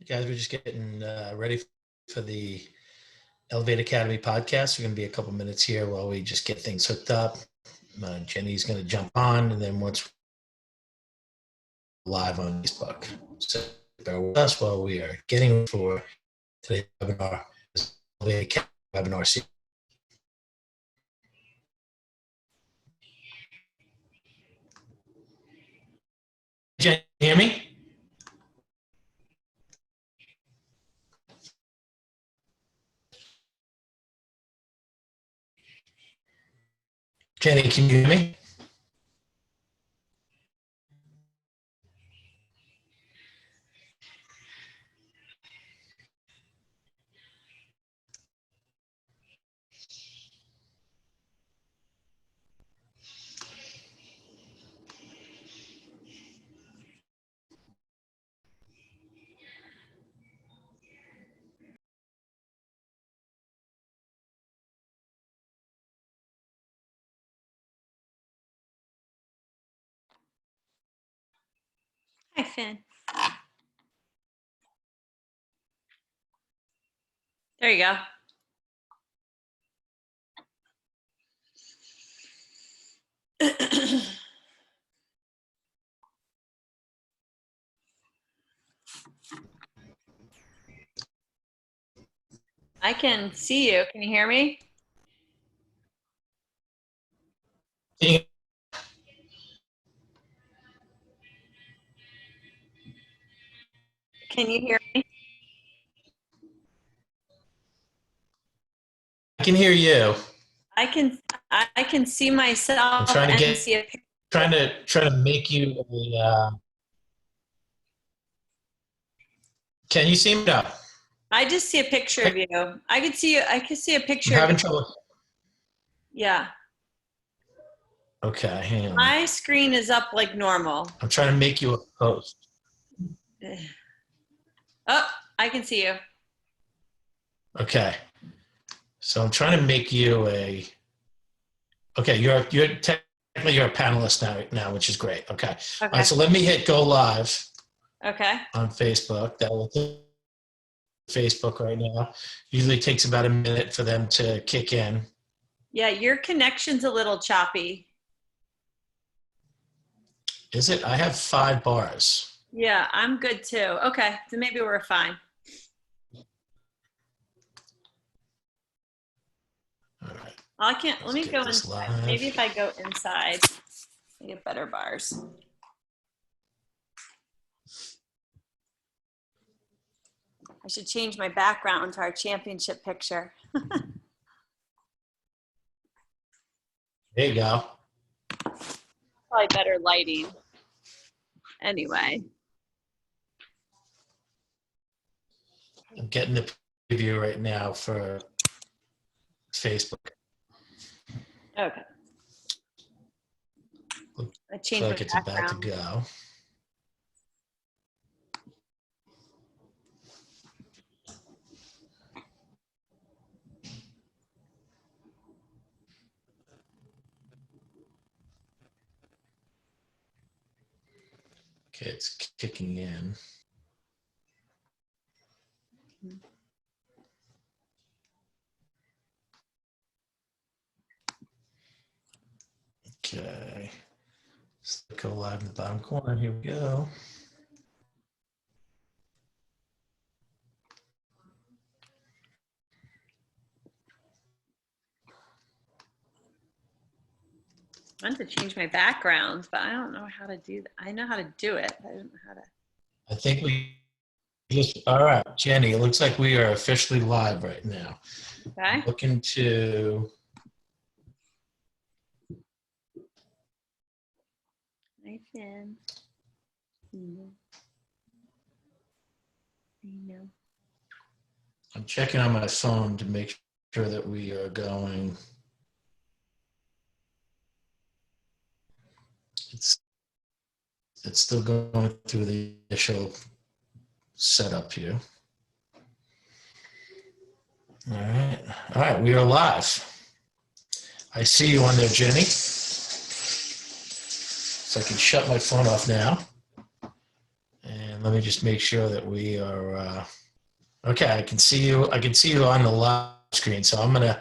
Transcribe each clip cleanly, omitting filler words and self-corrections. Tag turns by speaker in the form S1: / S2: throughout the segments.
S1: Guys, we're just getting ready for the Elevate Academy podcast. We're going to be a couple minutes here while we just get things hooked up. Jenny's going to jump on, and then once live on Facebook. So bear with us while we are getting for today's webinar, Elevate Academy webinar series. Jenny, can you hear me? Jenny, can you hear me?
S2: Hi, Finn. There you go. I can see you. Can you hear me? Can you hear me?
S1: I can hear you.
S2: I can see myself.
S1: I'm trying to
S2: and
S1: get,
S2: see a picture.
S1: trying to make you a. Can you see me now?
S2: I just see a picture of you. I could see you. I could see a picture.
S1: I'm having
S2: of you.
S1: trouble.
S2: Yeah.
S1: Okay, hang on.
S2: My screen is up like normal.
S1: I'm trying to make you a host.
S2: Oh, I can see you.
S1: Okay. So I'm trying to make you a. Okay, you're technically you're a panelist now, which is great. Okay.
S2: Okay.
S1: All right. So let me hit go live.
S2: Okay.
S1: On Facebook. That will Facebook right now. Usually takes about a minute for them to kick in.
S2: Yeah, your connection's a little choppy.
S1: Is it? I have 5 bars.
S2: Yeah, I'm good too. Okay, so maybe we're fine.
S1: All right.
S2: I can't. Let me go
S1: inside.
S2: Live. Maybe if I go inside, I get better bars. I should change my background to our championship picture.
S1: There you go.
S2: Probably better lighting. Anyway.
S1: I'm getting the preview right now for Facebook.
S2: Okay. I changed
S1: Looks like it's about to go. Okay, it's kicking in. Okay. Let's go live in the bottom corner. Here we go.
S2: I want to change my background, but I don't know how to do that. I know how to do it, but I don't know how to.
S1: I think we just, all right, Jenny, it looks like we are officially live right now.
S2: Okay.
S1: Looking to.
S2: Hi, Finn.
S1: I'm checking on my phone to make sure that we are going. It's still going through the initial setup here. All right, we are live. I see you on there, Jenny. So I can shut my phone off now. And Let me just make sure that we are okay. I can see you. I can see you on the live screen. So I'm gonna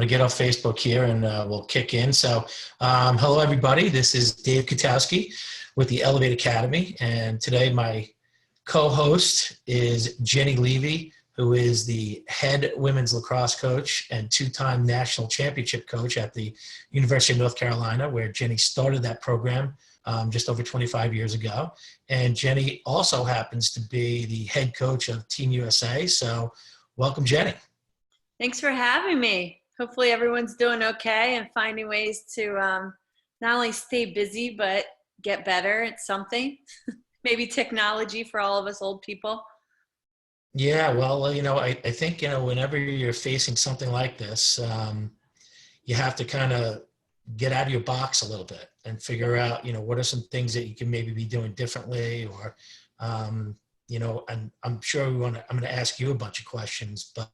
S1: get off Facebook here and we'll kick in. So hello everybody. This is Dave Kotowski with the Elevate Academy, and today my co-host is Jenny Levy, who is the head women's lacrosse coach and two-time national championship coach at the University of North Carolina, where Jenny started that program just over 25 years ago. And Jenny also happens to be the head coach of Team USA. So welcome, Jenny.
S2: Thanks for having me. Hopefully everyone's doing okay and finding ways to not only stay busy, but get better at something. Maybe technology for all of us old people.
S1: Yeah, well, I think, whenever you're facing something like this, you have to kind of get out of your box a little bit and figure out, what are some things that you can maybe be doing differently, or, and I'm sure I'm going to ask you a bunch of questions, but,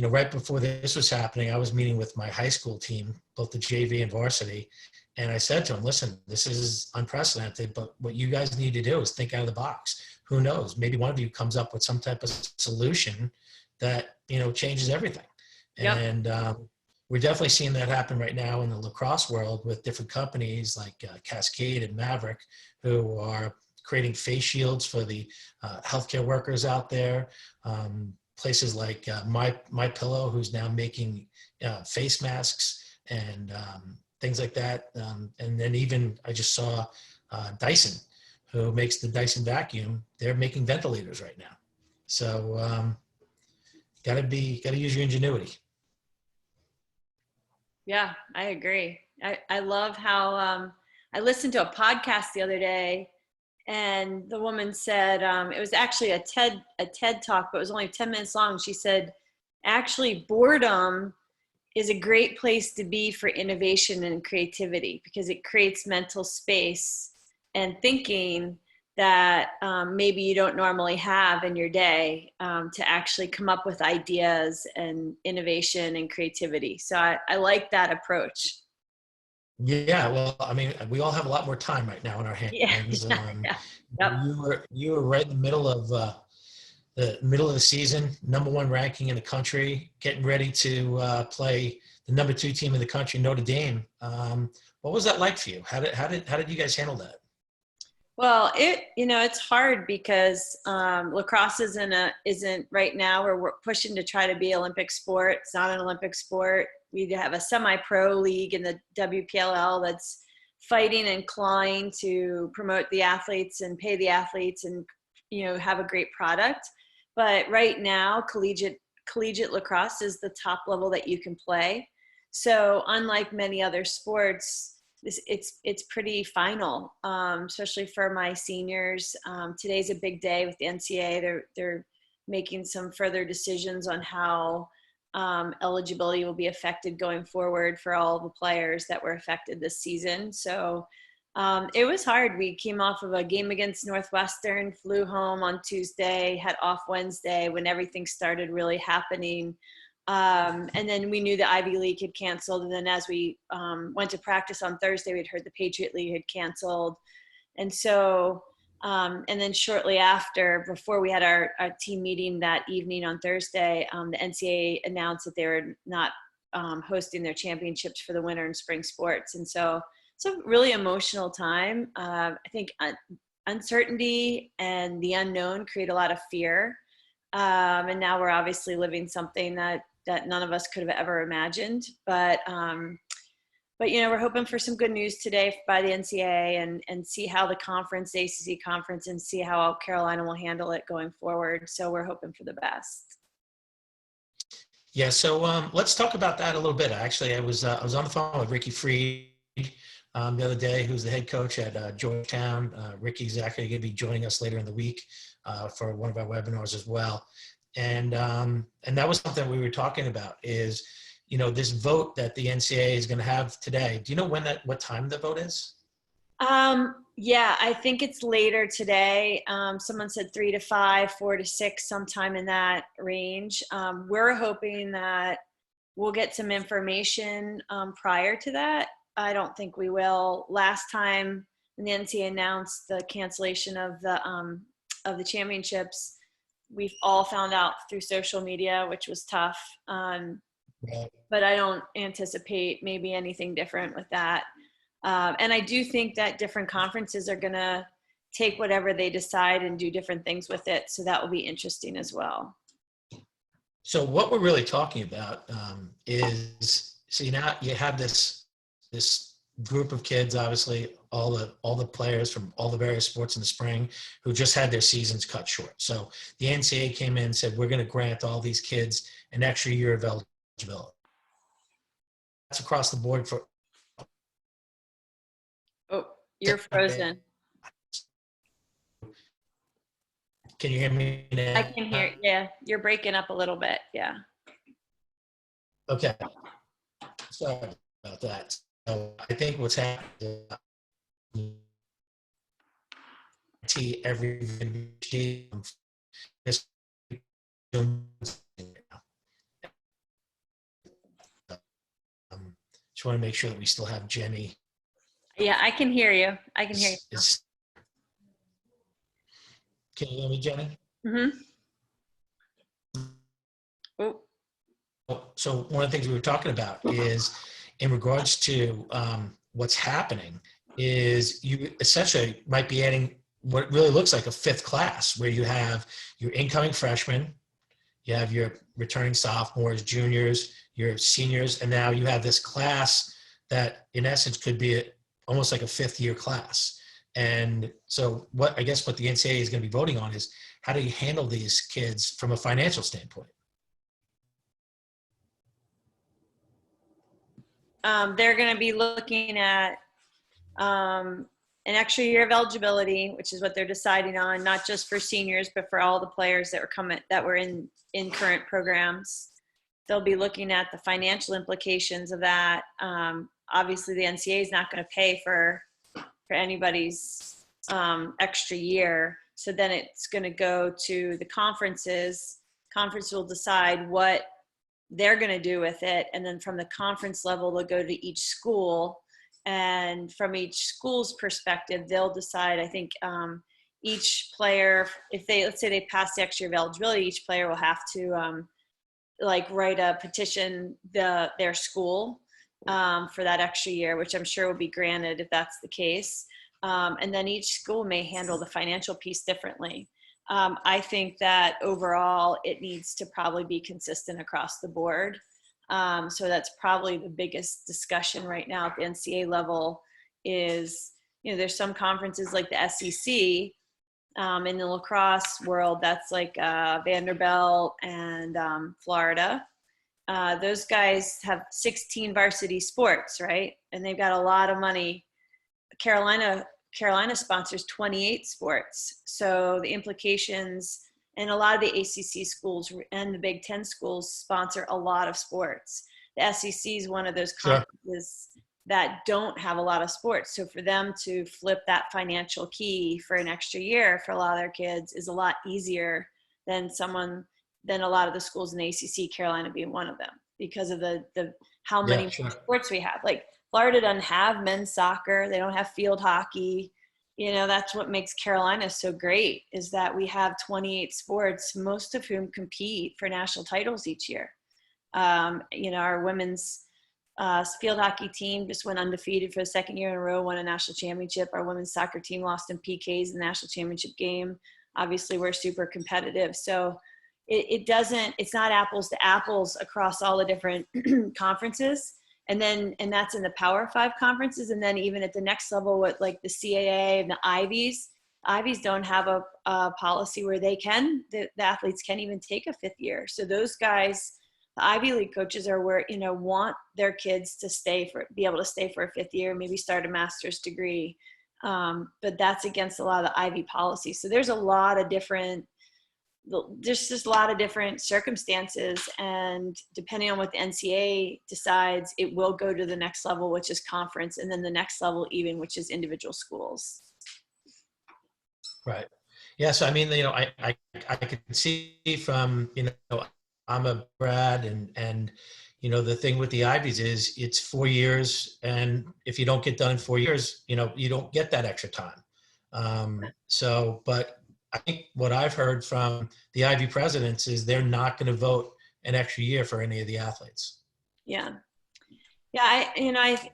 S1: right before this was happening, I was meeting with my high school team, both the JV and varsity. And I said to them, listen, this is unprecedented, but what you guys need to do is think out of the box. Who knows? Maybe one of you comes up with some type of solution that, changes everything.
S2: Yep.
S1: And we're definitely seeing that happen right now in the lacrosse world with different companies like Cascade and Maverick, who are creating face shields for the healthcare workers out there. Places like My Pillow, who's now making face masks and things like that. And then even I just saw Dyson, who makes the Dyson vacuum. They're making ventilators right now. So gotta use your ingenuity.
S2: Yeah, I agree. I love how I listened to a podcast the other day, and the woman said it was actually a TED talk, but it was only 10 minutes long. She said, actually, boredom is a great place to be for innovation and creativity, because it creates mental space and thinking that maybe you don't normally have in your day to actually come up with ideas and innovation and creativity. So I like that approach.
S1: Yeah, well, I mean, we all have a lot more time right now in our hands.
S2: Yeah. Yep.
S1: You were right in the middle of the season, number one ranking in the country, getting ready to play the number 2 team in the country, Notre Dame. What was that like for you? How did you guys handle that?
S2: Well, it's hard because lacrosse isn't right now where we're pushing to try to be Olympic sport. It's not an Olympic sport. We have a semi-pro league in the WPLL that's fighting and clawing to promote the athletes and pay the athletes and, have a great product. But right now, collegiate lacrosse is the top level that you can play. So unlike many other sports, it's pretty final, especially for my seniors. Today's a big day with the NCAA. They're making some further decisions on how eligibility will be affected going forward for all the players that were affected this season. So it was hard. We came off of a game against Northwestern, flew home on Tuesday, had off Wednesday when everything started really happening. And then we knew the Ivy League had canceled. And then as we went to practice on Thursday, we'd heard the Patriot League had canceled. And so, and then shortly after, before we had our team meeting that evening on Thursday, the NCAA announced that they were not hosting their championships for the winter and spring sports. And so it's a really emotional time. I think uncertainty and the unknown create a lot of fear. And now we're obviously living something that none of us could have ever imagined. But we're hoping for some good news today by the NCAA and see how the conference, the ACC conference, and see how Carolina will handle it going forward. So we're hoping for the best.
S1: Yeah, so let's talk about that a little bit. Actually, I was on the phone with Ricky Freed the other day, who's the head coach at Georgetown. Ricky's actually going to be joining us later in the week for one of our webinars as well. And that was something we were talking about is, this vote that the NCAA is going to have today. Do you know what time the vote is?
S2: Yeah, I think it's later today. Someone said 3 to 5, 4 to 6, sometime in that range. We're hoping that we'll get some information prior to that. I don't think we will. Last time when the NCAA announced the cancellation of the of the championships, we've all found out through social media, which was tough. But I don't anticipate maybe anything different with that. And I do think that different conferences are going to take whatever they decide and do different things with it. So that will be interesting as well.
S1: So what we're really talking about is, see, now you have this group of kids, obviously all the players from all the various sports in the spring who just had their seasons cut short. So the NCAA came in and said, we're going to grant all these kids an extra year of eligibility. That's across the board for.
S2: Oh, you're frozen.
S1: Can you hear me now?
S2: I can hear. Yeah, you're breaking up a little bit. Yeah.
S1: Okay. Sorry about that. So I think what's happening is every team is just want to make sure that we still have Jenny.
S2: Yeah, I can hear you. I can hear you.
S1: Can you hear me, Jenny?
S2: Mm-hmm. Oh.
S1: So one of the things we were talking about is in regards to what's happening is you essentially might be adding what really looks like a fifth class where you have your incoming freshmen, you have your returning sophomores, juniors, your seniors, and now you have this class that in essence could be almost like a fifth year class. And so what the NCAA is going to be voting on is how do you handle these kids from a financial standpoint?
S2: They're going to be looking at an extra year of eligibility, which is what they're deciding on, not just for seniors, but for all the players that were in current programs. They'll be looking at the financial implications of that. Obviously, the NCAA is not going to pay for anybody's extra year. So then it's going to go to the conferences. Conference will decide what they're going to do with it. And then from the conference level, they'll go to each school. And from each school's perspective, they'll decide, I think, each player, let's say they pass the extra year of eligibility, each player will have to write a petition their school for that extra year, which I'm sure will be granted if that's the case. And then each school may handle the financial piece differently. I think that overall it needs to probably be consistent across the board. So that's probably the biggest discussion right now at the NCAA level is, there's some conferences like the SEC in the lacrosse world, that's like Vanderbilt and Florida. Those guys have 16 varsity sports, right? And they've got a lot of money. Carolina sponsors 28 sports. So the implications, and a lot of the ACC schools and the Big Ten schools sponsor a lot of sports. The SEC is one of those conferences that don't have a lot of sports. So for them to flip that financial key for an extra year for a lot of their kids is a lot easier than a lot of the schools in the ACC, Carolina being one of them, because of the how many sports we have. Like Florida doesn't have men's soccer. They don't have field hockey. That's what makes Carolina so great, is that we have 28 sports, most of whom compete for national titles each year. Our women's field hockey team just went undefeated for the second year in a row, won a national championship. Our women's soccer team lost in PKs in the national championship game. Obviously, we're super competitive. So it's not apples to apples across all the different conferences. And that's in the Power 5 conferences. And then even at the next level with like the CAA and the Ivies don't have a policy where the athletes can't even take a fifth year. So those guys, the Ivy League coaches want their kids to be able to stay for a fifth year, maybe start a master's degree. But that's against a lot of the Ivy policies. So there's just a lot of different circumstances, and depending on what the NCAA decides, it will go to the next level, which is conference, and then the next level even, which is individual schools.
S1: Right. Yeah. So, I mean, I can see from, I'm a grad and, the thing with the Ivies is it's 4 years. And if you don't get done in 4 years, you don't get that extra time. But I think what I've heard from the Ivy presidents is they're not going to vote an extra year for any of the athletes.
S2: Yeah. Yeah,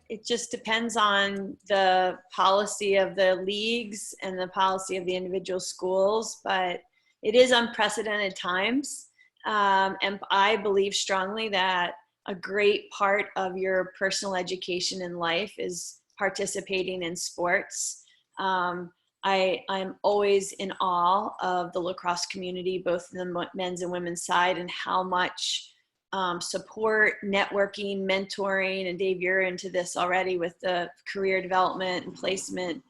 S2: it just depends on the policy of the leagues and the policy of the individual schools, but it is unprecedented times. And I believe strongly that a great part of your personal education in life is participating in sports. I'm always in awe of the lacrosse community, both the men's and women's side, and how much support, networking, mentoring, and Dave, you're into this already with the career development and placement.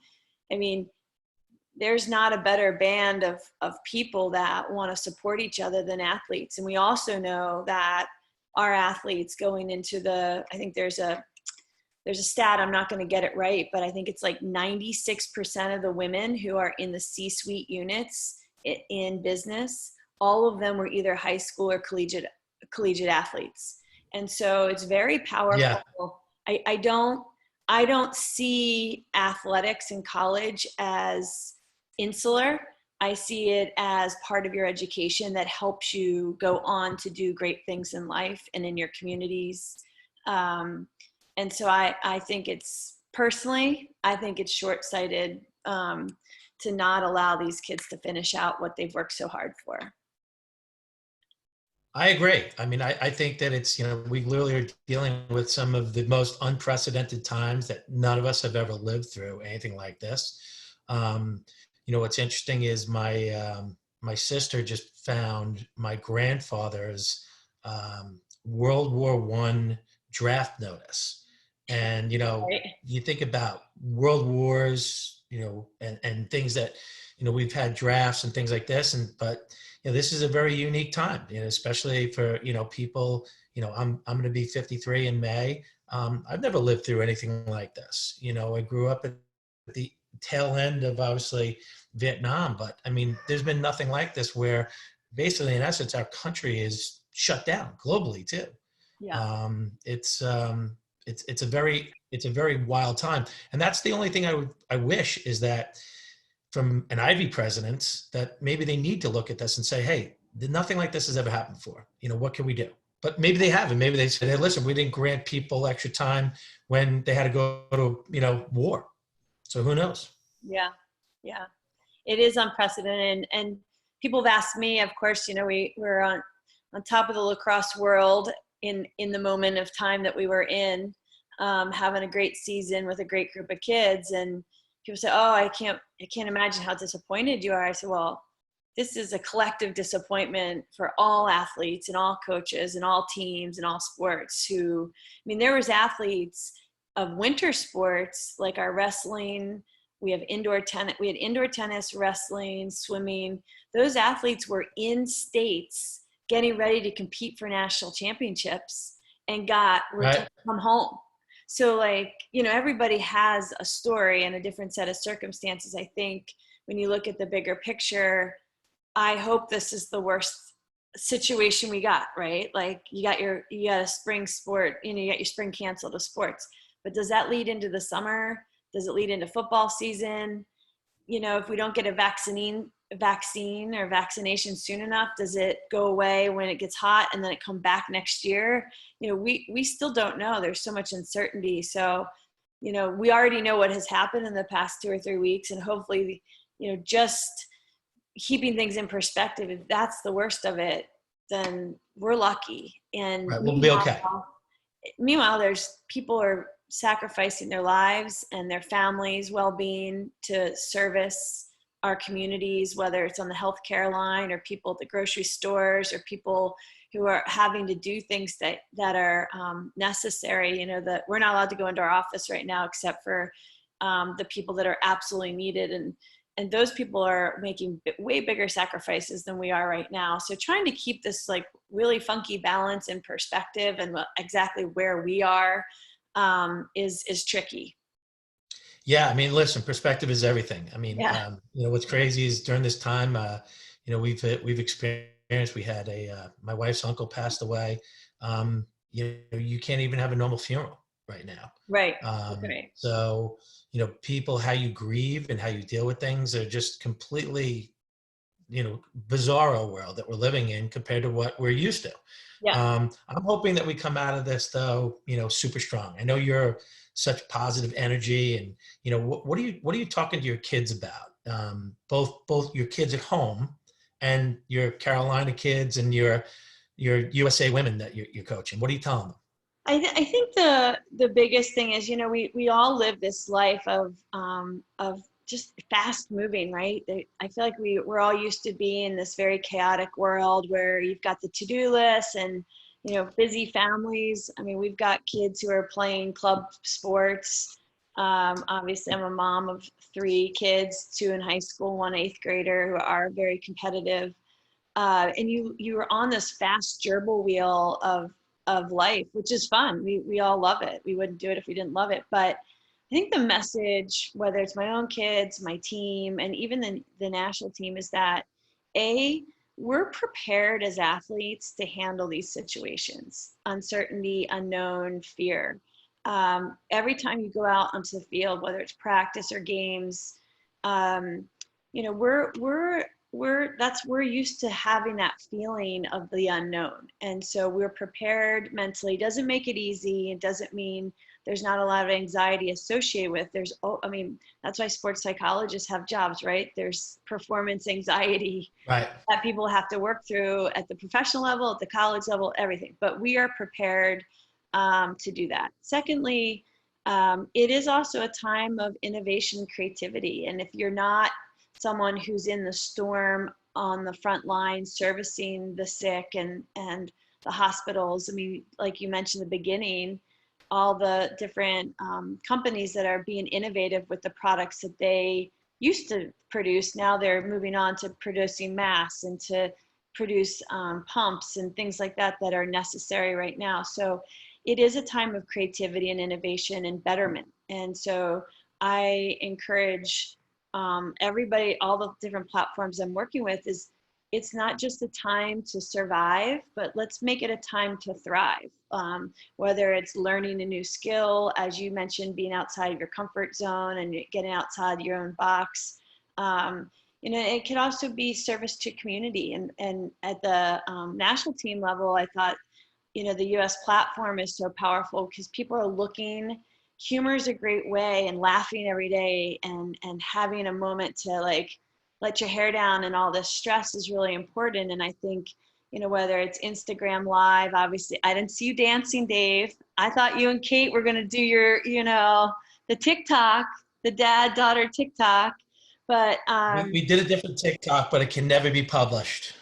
S2: I mean, there's not a better band of people that want to support each other than athletes. And we also know that our athletes going into I think there's a stat, I'm not going to get it right, but I think it's like 96% of the women who are in the C-suite units in business, all of them were either high school or collegiate athletes. And so it's very powerful.
S1: Yeah.
S2: I don't see athletics in college as insular. I see it as part of your education that helps you go on to do great things in life and in your communities. And so I think I think it's short-sighted to not allow these kids to finish out what they've worked so hard for.
S1: I agree. I mean, I think that it's, we literally are dealing with some of the most unprecedented times that none of us have ever lived through anything like this. What's interesting is my sister just found my grandfather's World War I draft notice. And,
S2: Right.
S1: you think about world wars, and things that, we've had drafts and things like this. But this is a very unique time, especially for, people, I'm going to be 53 in May. I've never lived through anything like this. I grew up at the tail end of obviously Vietnam, but I mean, there's been nothing like this where basically in essence, our country is shut down globally too.
S2: Yeah.
S1: It's a very wild time. And that's the only thing I wish is that from an Ivy president that maybe they need to look at this and say, hey, nothing like this has ever happened before. What can we do? But maybe they haven't. Maybe they said, hey, listen, we didn't grant people extra time when they had to go to, war. So who knows?
S2: Yeah. Yeah. It is unprecedented. And people have asked me, of course, we're on top of the lacrosse world in the moment of time that we were in, having a great season with a great group of kids. And people say, oh, I can't imagine how disappointed you are. I said, well, this is a collective disappointment for all athletes and all coaches and all teams and all sports there was athletes of winter sports, like our wrestling. We have indoor tennis. We had indoor tennis, wrestling, swimming. Those athletes were in states getting ready to compete for national championships and were to come home. So everybody has a story and a different set of circumstances. I think when you look at the bigger picture, I hope this is the worst situation we got, right? Like you got a spring sport, you got your spring canceled of sports, but does that lead into the summer? Does it lead into football season? If we don't get a vaccine or vaccination soon enough, does it go away when it gets hot and then it come back next year? We still don't know. There's so much uncertainty. So, we already know what has happened in the past 2 or 3 weeks, and hopefully, just keeping things in perspective, if that's the worst of it, then we're lucky. And
S1: we'll be okay.
S2: Meanwhile, there's people are sacrificing their lives and their families' well-being to service our communities, whether it's on the healthcare line or people at the grocery stores or people who are having to do things that are necessary. That we're not allowed to go into our office right now except for the people that are absolutely needed, and those people are making way bigger sacrifices than we are right now. So trying to keep this really funky balance in perspective and exactly where we are is tricky.
S1: Yeah, listen, perspective is everything.
S2: Yeah.
S1: What's crazy is during this time, we've experienced. We had my wife's uncle passed away. You can't even have a normal funeral right now.
S2: Right.
S1: Right. So people, how you grieve and how you deal with things are just completely bizarro world that we're living in compared to what we're used to.
S2: Yeah.
S1: I'm hoping that we come out of this though, super strong. I know you're such positive energy, and what are you talking to your kids about? Both your kids at home and your Carolina kids and your USA women that you're coaching. What are you telling them?
S2: I think the biggest thing is, we all live this life of just fast moving, right? I feel like we're all used to being in this very chaotic world where you've got the to-do list and, busy families. I mean, we've got kids who are playing club sports. Obviously, I'm a mom of 3 kids, 2 in high school, 1 eighth grader, who are very competitive. And you are on this fast gerbil wheel of life, which is fun. We all love it. We wouldn't do it if we didn't love it. But I think the message, whether it's my own kids, my team, and even the national team, is that we're prepared as athletes to handle these situations: uncertainty, unknown, fear. Every time you go out onto the field, whether it's practice or games, we're used to having that feeling of the unknown, and so we're prepared mentally. It doesn't make it easy. It doesn't mean there's not a lot of anxiety associated with. That's why sports psychologists have jobs, right? There's performance anxiety,
S1: Right.
S2: that people have to work through at the professional level, at the college level, everything. But we are prepared to do that. Secondly, it is also a time of innovation and creativity. And if you're not someone who's in the storm on the front line servicing the sick and the hospitals, I mean, like you mentioned in the beginning, all the different companies that are being innovative with the products that they used to produce, now they're moving on to producing masks and to produce pumps and things like that that are necessary right now. So it is a time of creativity and innovation and betterment. And so I encourage everybody, all the different platforms I'm working with, it's not just a time to survive, but let's make it a time to thrive. Whether it's learning a new skill, as you mentioned, being outside of your comfort zone and getting outside your own box. It could also be service to community. And at the national team level, I thought, the U.S. platform is so powerful because people are looking. Humor is a great way, and laughing every day and having a moment to let your hair down and all this stress is really important. And I think, whether it's Instagram Live, obviously, I didn't see you dancing, Dave. I thought you and Kate were going to do your, the TikTok, the dad-daughter TikTok. But
S1: We did a different TikTok, but it can never be published.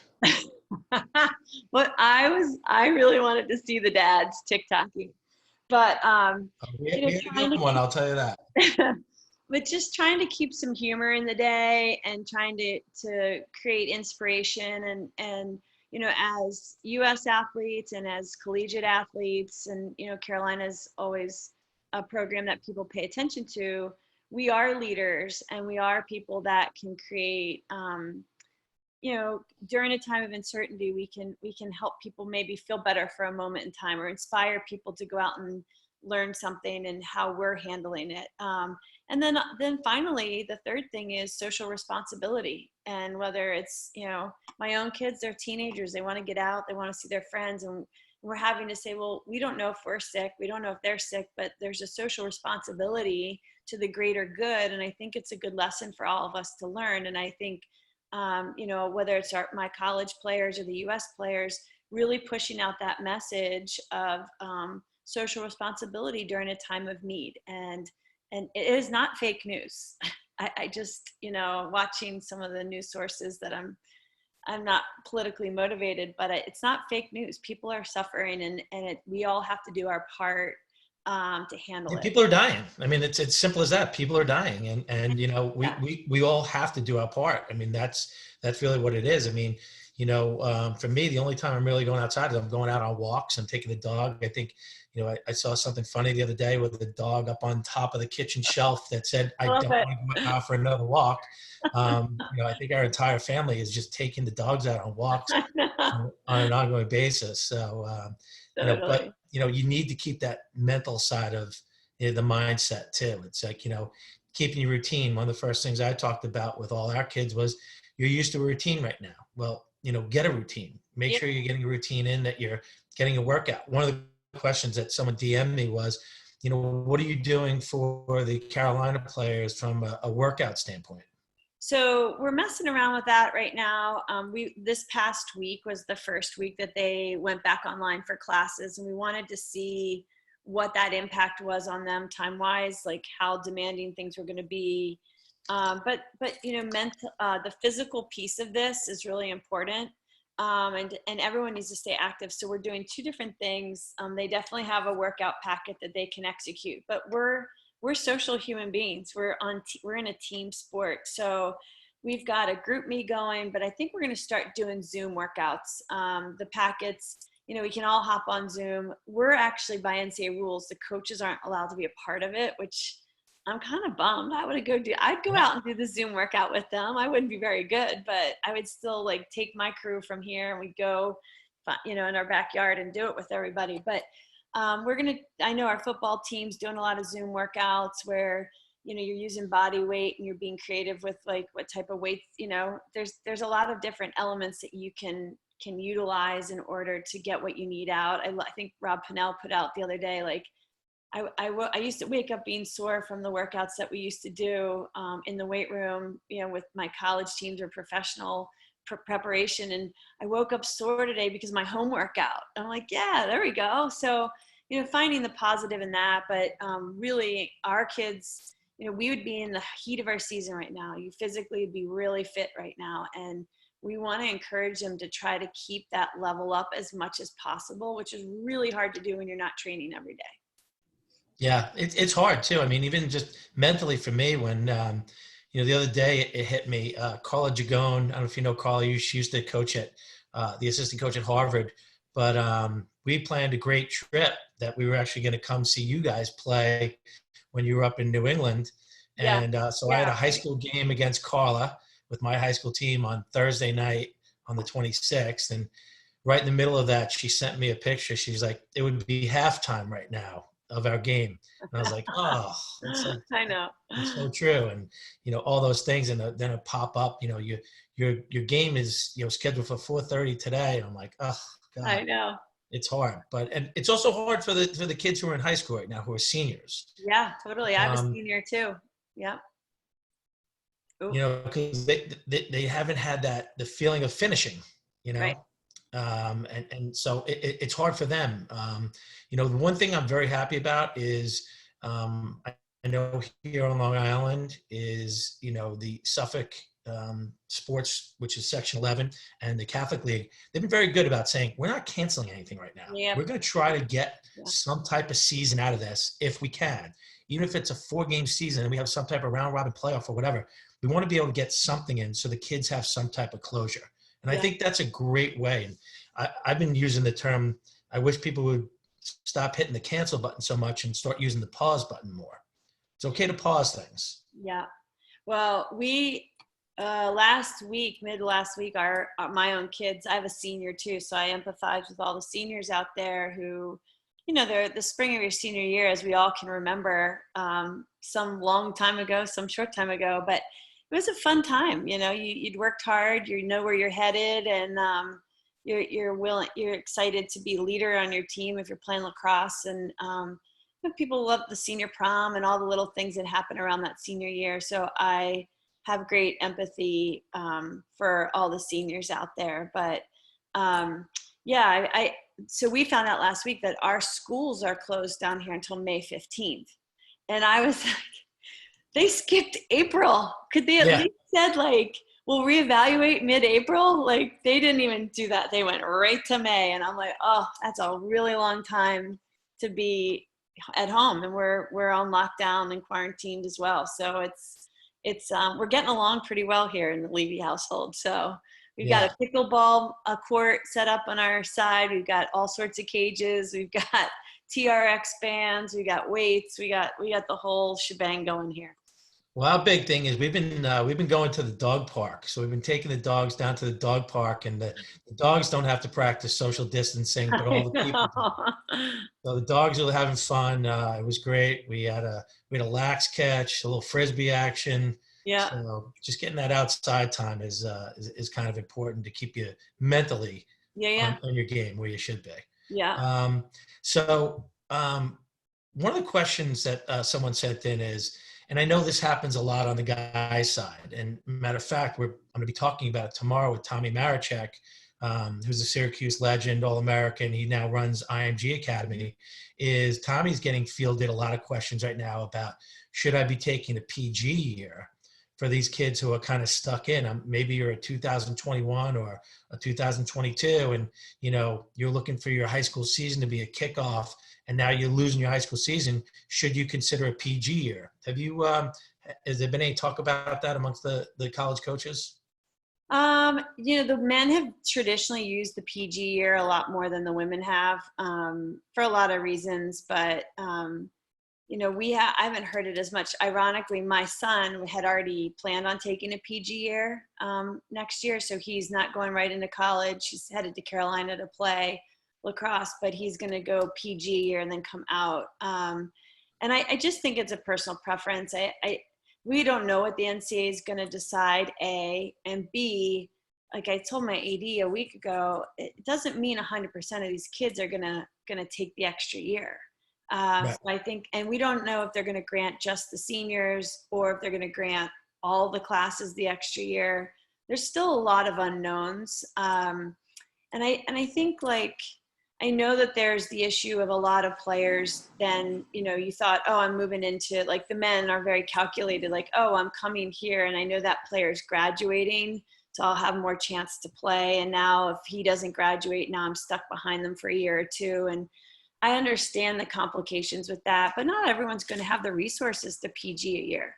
S2: but I really wanted to see the dads TikToking. But
S1: We had a good one, I'll tell you that.
S2: But just trying to keep some humor in the day and trying to create inspiration and as U.S. athletes and as collegiate athletes, and Carolina's always a program that people pay attention to. We are leaders, and we are people that can create. During a time of uncertainty, we can help people maybe feel better for a moment in time, or inspire people to go out and learn something and how we're handling it. And then finally, the third thing is social responsibility. And whether it's, my own kids, they're teenagers, they want to get out, they want to see their friends, and we're having to say, well, we don't know if we're sick, we don't know if they're sick, but there's a social responsibility to the greater good. And I think it's a good lesson for all of us to learn. And I think, whether it's my college players or the U.S. players, really pushing out that message of social responsibility during a time of need. And it is not fake news. I just, watching some of the news sources that I'm not politically motivated, but it's not fake news. People are suffering, and we all have to do our part to handle it.
S1: People are dying. I mean, it's simple as that. People are dying, and we all have to do our part. I mean, that's really what it is. I mean, for me, the only time I'm really going outside is I'm going out on walks. I'm taking the dog. I think, I saw something funny the other day with the dog up on top of the kitchen shelf that said, "I don't want to go out for another walk." I think our entire family is just taking the dogs out on walks on an ongoing basis. So, but you need to keep that mental side of the mindset too. It's like, keeping your routine. One of the first things I talked about with all our kids was you're used to a routine right now. Well, get a routine. Make sure you're getting a routine in, that you're getting a workout. One of the questions that someone DM'd me was, what are you doing for the Carolina players from a workout standpoint?
S2: So we're messing around with that right now. This past week was the first week that they went back online for classes, and we wanted to see what that impact was on them time-wise, like how demanding things were going to be. But the physical piece of this is really important, and everyone needs to stay active. So we're doing two different things. They definitely have a workout packet that they can execute, but we're social human beings. We're in a team sport. So we've got a group me going, but I think we're going to start doing Zoom workouts. The packets, we can all hop on Zoom. We're actually, by NCAA rules, the coaches aren't allowed to be a part of it, which I'm kind of bummed. I'd go out and do the Zoom workout with them. I wouldn't be very good, but I would still take my crew from here and we'd go, in our backyard and do it with everybody. But I know our football team's doing a lot of Zoom workouts where, you're using body weight and you're being creative with what type of weights, there's a lot of different elements that you can utilize in order to get what you need out. I think Rob Pennell put out the other day, I used to wake up being sore from the workouts that we used to do in the weight room, with my college teams or professional preparation. And I woke up sore today because of my home workout. I'm like, yeah, there we go. So, finding the positive in that, but really our kids, we would be in the heat of our season right now. You physically would be really fit right now. And we want to encourage them to try to keep that level up as much as possible, which is really hard to do when you're not training every day.
S1: Yeah, it's hard too. I mean, even just mentally for me, when the other day it hit me. Carla Jagone, I don't know if you know Carla. She used to coach at the assistant coach at Harvard, but we planned a great trip that we were actually going to come see you guys play when you were up in New England, and so I had a high school game against Carla with my high school team on Thursday night on the 26th, and right in the middle of that, she sent me a picture. She's like, "It would be halftime right now of our game." And I was like, oh,
S2: I know.
S1: it's so true. And, all those things, and then it pop up, your game is, scheduled for 4:30 today. And I'm like, oh God,
S2: I know.
S1: It's hard, and it's also hard for the kids who are in high school right now, who are seniors.
S2: Yeah, totally. I was a senior too. Yeah.
S1: Because they haven't had the feeling of finishing,
S2: Right.
S1: And so it's hard for them. The one thing I'm very happy about is I know here on Long Island is, the Suffolk sports, which is Section 11, and the Catholic League. They've been very good about saying, we're not canceling anything right now.
S2: Yep.
S1: We're going to try to get some type of season out of this if we can. Even if it's a 4-game season and we have some type of round robin playoff or whatever, we want to be able to get something in so the kids have some type of closure. And I think that's a great way. And I've been using the term, I wish people would stop hitting the cancel button so much and start using the pause button more. It's okay to pause things.
S2: Yeah. Well, we, last week, my own kids, I have a senior too. So I empathize with all the seniors out there who, they're the spring of your senior year, as we all can remember, some long time ago, some short time ago, but it was a fun time. You'd worked hard, where you're headed, and you're excited to be leader on your team if you're playing lacrosse. And people love the senior prom and all the little things that happen around that senior year. So I have great empathy for all the seniors out there. But so we found out last week that our schools are closed down here until May 15th. And I was like, they skipped April. Could they at least said we'll reevaluate mid-April? They didn't even do that. They went right to May. And I'm like, oh, that's a really long time to be at home. And we're on lockdown and quarantined as well. So it's we're getting along pretty well here in the Levy household. So we've got a pickleball court set up on our side. We've got all sorts of cages. We've got TRX bands. We got weights. We got the whole shebang going here.
S1: Well, our big thing is we've been going to the dog park. So we've been taking the dogs down to the dog park, and the dogs don't have to practice social distancing, but all
S2: I
S1: the people do.
S2: know.
S1: So the dogs are having fun. It was great. We had a lax catch, a little frisbee action.
S2: Yeah,
S1: So just getting that outside time is kind of important to keep you mentally
S2: yeah, yeah,
S1: on your game where you should be.
S2: yeah.
S1: Um, so one of the questions that someone sent in is, and I know this happens a lot on the guy's side. And matter of fact, I'm going to be talking about it tomorrow with Tommy Marachek, who's a Syracuse legend, All-American. He now runs IMG Academy. Is Tommy's getting fielded a lot of questions right now about, should I be taking a PG year for these kids who are kind of stuck in? Maybe you're a 2021 or a 2022, and you're looking for your high school season to be a kickoff, and now you're losing your high school season. Should you consider a PG year? Has there been any talk about that amongst the college coaches?
S2: The men have traditionally used the PG year a lot more than the women have, for a lot of reasons, but I haven't heard it as much. Ironically, my son had already planned on taking a PG year next year, so he's not going right into college. He's headed to Carolina to play lacrosse, but he's going to go PG year and then come out. And I just think it's a personal preference. We don't know what the NCAA is going to decide, A, and B, like I told my AD a week ago, it doesn't mean 100% of these kids are going to take the extra year.
S1: Right.
S2: So I think, and we don't know if they're going to grant just the seniors or if they're going to grant all the classes the extra year. There's still a lot of unknowns. And I think, like, I know that there's the issue of a lot of players. Then, you thought, oh, I'm moving into, like, the men are very calculated, like, oh, I'm coming here. And I know that player's graduating, so I'll have more chance to play. And now if he doesn't graduate, now I'm stuck behind them for a year or two. And I understand the complications with that, but not everyone's going to have the resources to PG a year.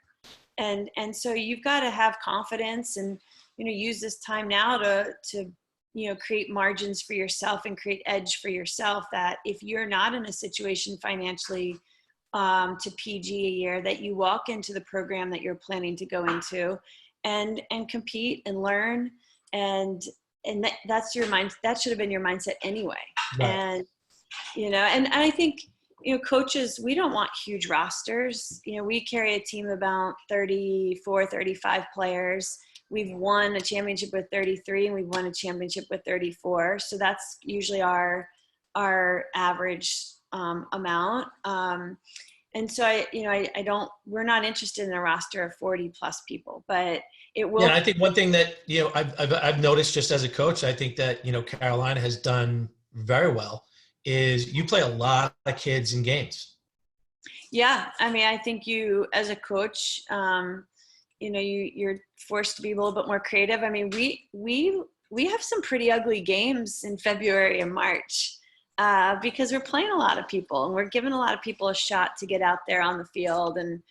S2: And so you've got to have confidence and, use this time now to create margins for yourself and create edge for yourself, that if you're not in a situation financially to PG a year, that you walk into the program that you're planning to go into and compete and learn. And that's your mind. That should have been your mindset anyway.
S1: Right.
S2: And I think, coaches, we don't want huge rosters. We carry a team of about 34, 35 players. We've won a championship with 33 and we've won a championship with 34. So that's usually our average amount. And so we're not interested in a roster of 40 plus people, but it will.
S1: Yeah, I think one thing that I've noticed just as a coach, I think that Carolina has done very well is you play a lot of kids in games.
S2: Yeah, I mean, I think you as a coach, you're forced to be a little bit more creative. I mean, we have some pretty ugly games in February and March because we're playing a lot of people and we're giving a lot of people a shot to get out there on the field. And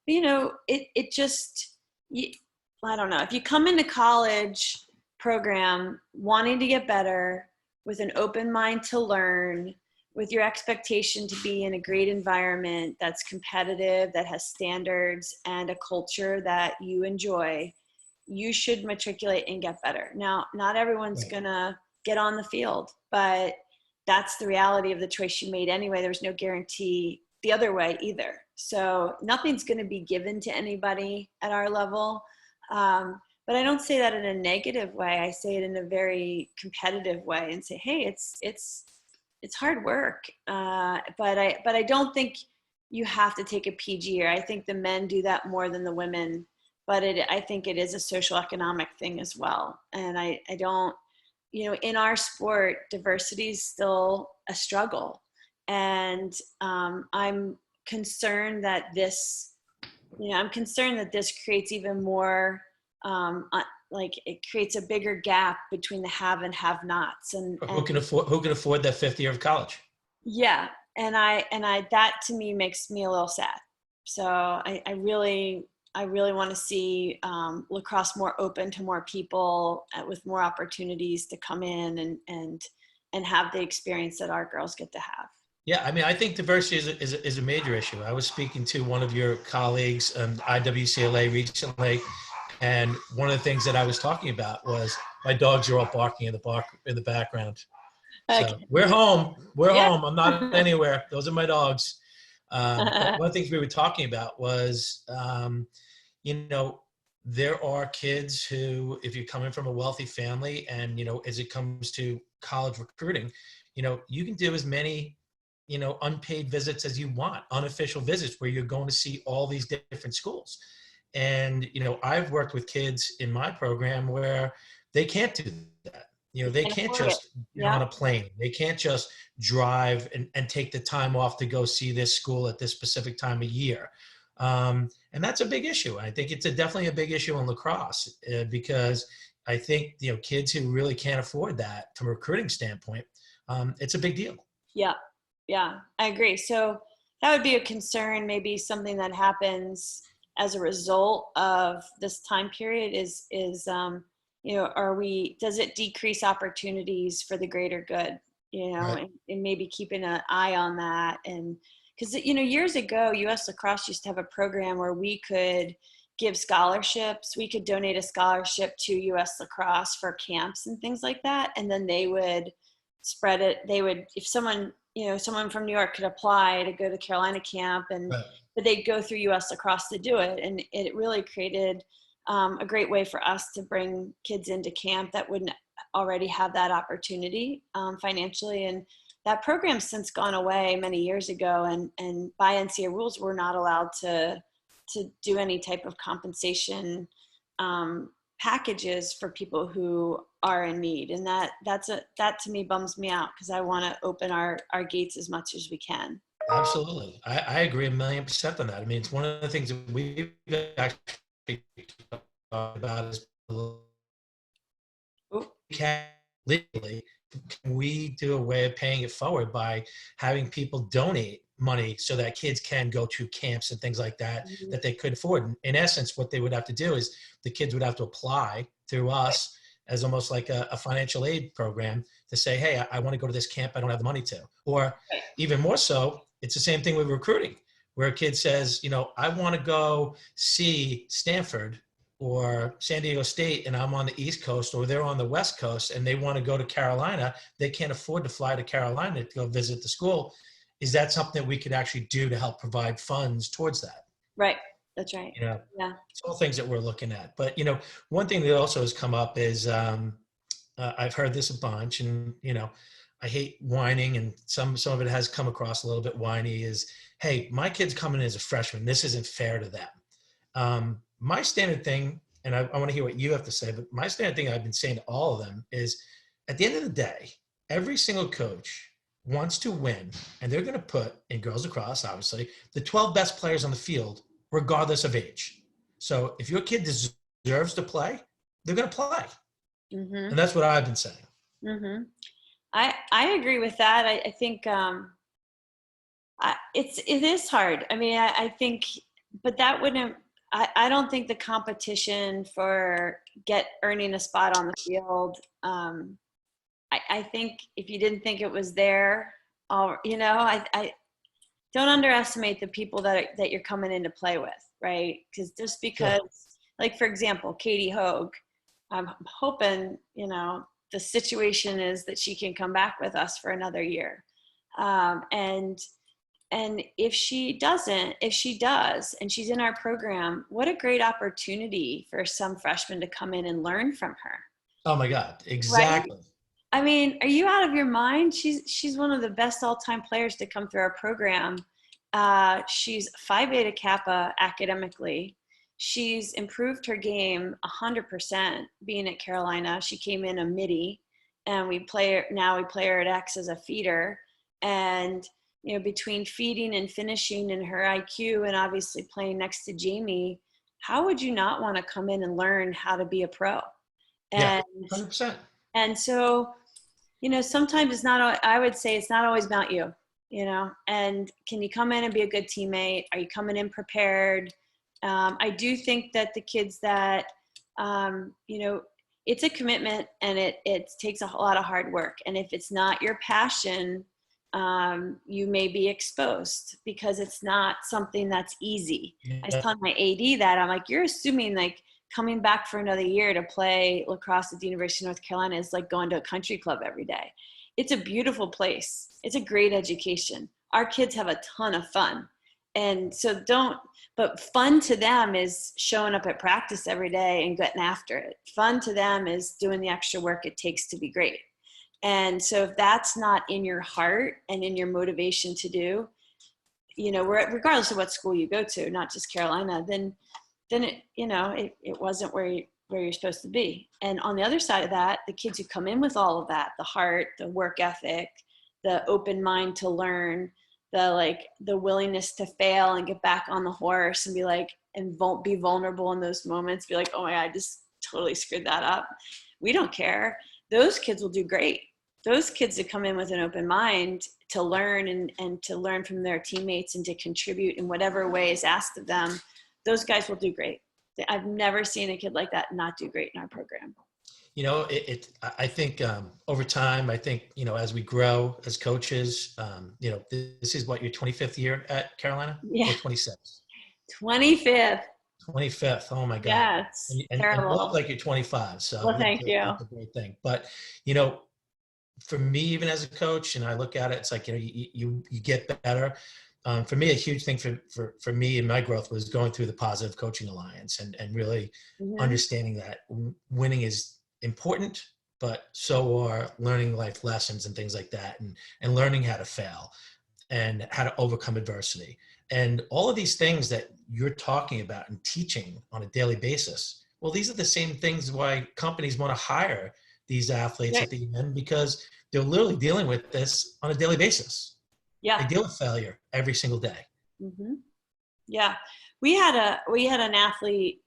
S2: it just, I don't know, if you come into college program wanting to get better, with an open mind to learn, with your expectation to be in a great environment that's competitive, that has standards and a culture that you enjoy, you should matriculate and get better. Now, not everyone's gonna get on the field, but that's the reality of the choice you made anyway. There's no guarantee the other way either. So nothing's gonna be given to anybody at our level. But I don't say that in a negative way. I say it in a very competitive way and say, hey, it's hard work. But I don't think you have to take a PG year. I think the men do that more than the women, but I think it is a social economic thing as well. And I don't, in our sport, diversity is still a struggle. And I'm concerned that this creates even more, like it creates a bigger gap between the have and have nots. And
S1: Who can afford that fifth year of college?
S2: Yeah. And that to me makes me a little sad. So I really want to see lacrosse more open to more people with more opportunities to come in and have the experience that our girls get to have.
S1: Yeah, I mean, I think diversity is a major issue. I was speaking to one of your colleagues, IWCLA recently, and one of the things that I was talking about was my dogs are all barking in the background. So
S2: Okay.
S1: we're home. We're
S2: Yeah.
S1: home. I'm not anywhere. Those are my dogs. But one of the things we were talking about was, you know, there are kids who, if you're coming from a wealthy family and, as it comes to college recruiting, you can do as many, unpaid visits as you want, unofficial visits where you're going to see all these different schools. And, I've worked with kids in my program where they can't do that. They
S2: Can't
S1: can't
S2: afford it.
S1: just get
S2: Yeah.
S1: on a plane. They can't just drive and take the time off to go see this school at this specific time of year. And that's a big issue. I think it's definitely a big issue in lacrosse because I think, kids who really can't afford that from a recruiting standpoint, it's a big deal.
S2: Yeah. Yeah, I agree. So that would be a concern, maybe something that happens as a result of this time period does it decrease opportunities for the greater good,
S1: Right.
S2: and maybe keeping an eye on that. And because, years ago, US Lacrosse used to have a program where we could give scholarships. We could donate a scholarship to US Lacrosse for camps and things like that. And then they would spread it. If someone from New York could apply to go to Carolina camp,
S1: Right.
S2: but they'd go through US Lacrosse to do it. And it really created a great way for us to bring kids into camp that wouldn't already have that opportunity financially. And that program's since gone away many years ago. And by NCAA rules, we're not allowed to do any type of compensation packages for people who are in need. And that to me bums me out, because I want to open our gates as much as we can.
S1: Absolutely. I agree 1,000,000% on that. I mean, it's one of the things that we've actually talked about is can legally, can we do a way of paying it forward by having people donate money so that kids can go to camps and things like that
S2: Mm-hmm.
S1: that they could afford? In essence, what they would have to do is the kids would have to apply through us as almost like a financial aid program to say, hey, I want to go to this camp. I don't have the money to. Or even more so, it's the same thing with recruiting, where a kid says, I want to go see Stanford or San Diego State, and I'm on the East Coast, or they're on the West Coast, and they want to go to Carolina. They can't afford to fly to Carolina to go visit the school. Is that something that we could actually do to help provide funds towards that?
S2: Right. That's right. Yeah.
S1: It's all things that we're looking at. But, one thing that also has come up is I've heard this a bunch, and, I hate whining, and some of it has come across a little bit whiny is, hey, my kid's coming in as a freshman. This isn't fair to them. My standard thing, and I want to hear what you have to say, but my standard thing I've been saying to all of them is, at the end of the day, every single coach wants to win, and they're going to put, in girls lacrosse, obviously, the 12 best players on the field, regardless of age. So if your kid deserves to play, they're going to play.
S2: Mm-hmm.
S1: And that's what I've been saying.
S2: Mm-hmm. I agree with that. I think it is hard. I mean, I think, but that wouldn't. I don't think the competition for earning a spot on the field. I think if you didn't think it was there, I don't underestimate the people that you're coming in to play with, right? Because just because, like, for example, Katie Hogue, I'm hoping, the situation is that she can come back with us for another year. And if she does, and she's in our program, what a great opportunity for some freshmen to come in and learn from her.
S1: Oh my God, exactly.
S2: Right? I mean, are you out of your mind? She's one of the best all-time players to come through our program. She's Phi Beta Kappa academically. She's improved her game 100% being at Carolina. She came in a midi, and we play her at X as a feeder. And, between feeding and finishing and her IQ, and obviously playing next to Jamie, how would you not want to come in and learn how to be a pro?
S1: And, yeah, 100%.
S2: And so, sometimes I would say it's not always about you, and can you come in and be a good teammate? Are you coming in prepared? I do think that the kids that, it's a commitment, and it takes a lot of hard work. And if it's not your passion, you may be exposed because it's not something that's easy. I was
S1: Yeah.
S2: telling my AD that, I'm like, you're assuming like coming back for another year to play lacrosse at the University of North Carolina is like going to a country club every day. It's a beautiful place. It's a great education. Our kids have a ton of fun. And so but fun to them is showing up at practice every day and getting after it. Fun to them is doing the extra work it takes to be great. And so if that's not in your heart and in your motivation to do, regardless of what school you go to, not just Carolina, then it wasn't where you're supposed to be. And on the other side of that, the kids who come in with all of that, the heart, the work ethic, the open mind to learn, the willingness to fail and get back on the horse and be like, and be vulnerable in those moments, be like, oh my God, I just totally screwed that up. We don't care. Those kids will do great. Those kids that come in with an open mind to learn and to learn from their teammates and to contribute in whatever way is asked of them, those guys will do great. I've never seen a kid like that not do great in our program.
S1: I think over time, I think, as we grow as coaches, this is what, your 25th year at Carolina?
S2: Yeah.
S1: Or 26th?
S2: 25th.
S1: 25th. Oh my God.
S2: Yeah, it's
S1: and
S2: terrible.
S1: you look like you're 25. So
S2: well, thank you.
S1: that's a great thing. But, for me, even as a coach, and I look at it, it's like, you get better. For me, a huge thing for me and my growth was going through the Positive Coaching Alliance and really understanding that winning is important, but so are learning life lessons and things like that, and learning how to fail and how to overcome adversity. And all of these things that you're talking about and teaching on a daily basis, well, these are the same things why companies want to hire these athletes at the end, because they're literally dealing with this on a daily basis.
S2: Yeah.
S1: They deal with failure every single day.
S2: Mm-hmm. Yeah. We had an athlete.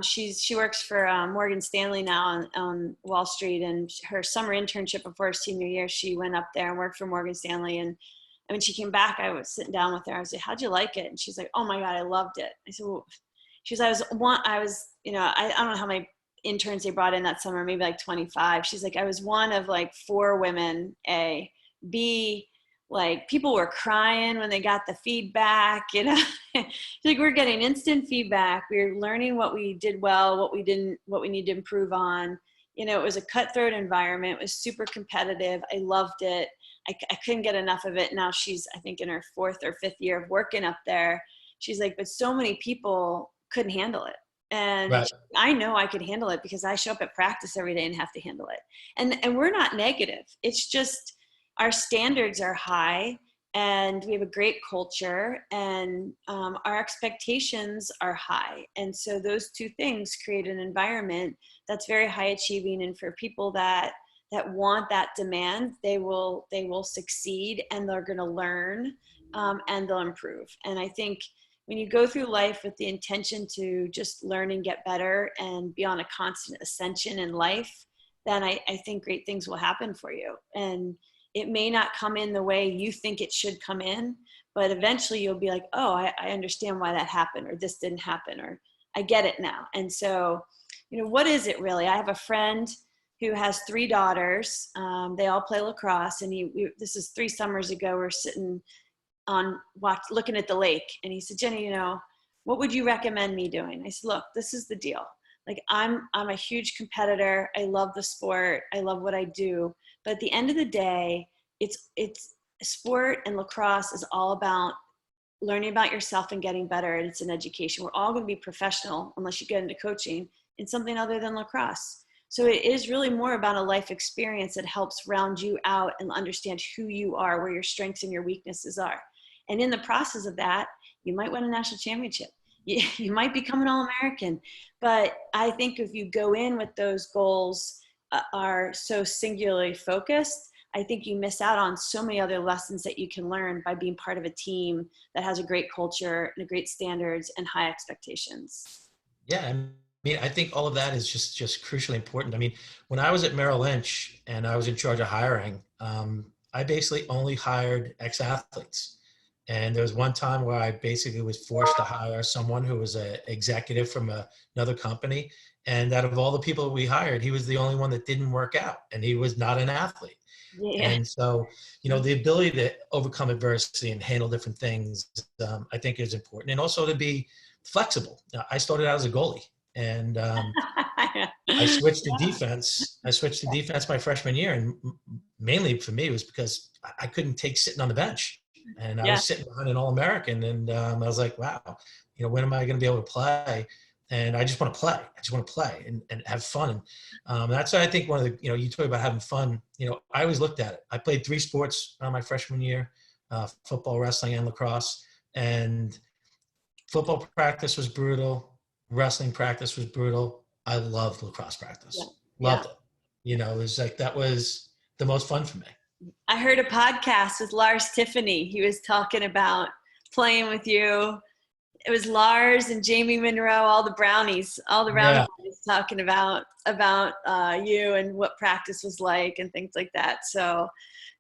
S2: She works for Morgan Stanley now on Wall Street, and her summer internship before her senior year, she went up there and worked for Morgan Stanley. And when she came back, I was sitting down with her. I was like, "How'd you like it?" And she's like, "Oh my God, I loved it." I said, "Well," she was, I don't know how many interns they brought in that summer, maybe like 25. She's like, "I was one of like 4 women, A, B, like people were crying when they got the feedback, like we're getting instant feedback. We're learning what we did well, what we didn't, what we need to improve on. It was a cutthroat environment. It was super competitive. I loved it. I couldn't get enough of it." Now she's, I think, in her 4th or 5th year of working up there. She's like, but so many people couldn't handle it. And
S1: Right.
S2: I know I could handle it because I show up at practice every day and have to handle it. And we're not negative. It's just, our standards are high and we have a great culture, and our expectations are high. And so those two things create an environment that's very high achieving. And for people that want that demand, they will succeed, and they're going to learn, and they'll improve. And I think when you go through life with the intention to just learn and get better and be on a constant ascension in life, then I think great things will happen for you. And it may not come in the way you think it should come in, but eventually you'll be like, oh, I understand why that happened, or this didn't happen, or I get it now. And so, what is it really? I have a friend who has 3 daughters. They all play lacrosse, and this is 3 summers ago. We're sitting looking at the lake, and he said, "Jenny, what would you recommend me doing?" I said, "Look, this is the deal. Like I'm a huge competitor. I love the sport. I love what I do. But at the end of the day, it's sport, and lacrosse is all about learning about yourself and getting better. And it's an education. We're all going to be professional unless you get into coaching in something other than lacrosse. So it is really more about a life experience that helps round you out and understand who you are, where your strengths and your weaknesses are. And in the process of that, you might win a national championship. You might become an All-American. But I think if you go in with those goals are so singularly focused, I think you miss out on so many other lessons that you can learn by being part of a team that has a great culture and great standards and high expectations.
S1: Yeah. I think all of that is just crucially important. When I was at Merrill Lynch and I was in charge of hiring, I basically only hired ex-athletes. And there was one time where I basically was forced to hire someone who was an executive from another company. And out of all the people we hired, he was the only one that didn't work out, and he was not an athlete.
S2: Yeah.
S1: And so, the ability to overcome adversity and handle different things, I think is important. And also to be flexible. I started out as a goalie, and I switched to defense. I switched to defense my freshman year, and mainly for me it was because I couldn't take sitting on the bench, and I
S2: Yeah.
S1: was sitting behind an All-American, and I was like, wow, when am I going to be able to play? And I just want to play. I just want to play and have fun. That's I think one of the you talk about having fun. I always looked at it. I played 3 sports my freshman year: football, wrestling, and lacrosse. And football practice was brutal. Wrestling practice was brutal. I loved lacrosse
S2: Yeah.
S1: practice.
S2: Yeah.
S1: Loved it. It was like that was the most fun for me.
S2: I heard a podcast with Lars Tiffany. He was talking about playing with you. It was Lars and Jamie Monroe, all the brownies
S1: Yeah.
S2: boys talking about you and what practice was like and things like that. So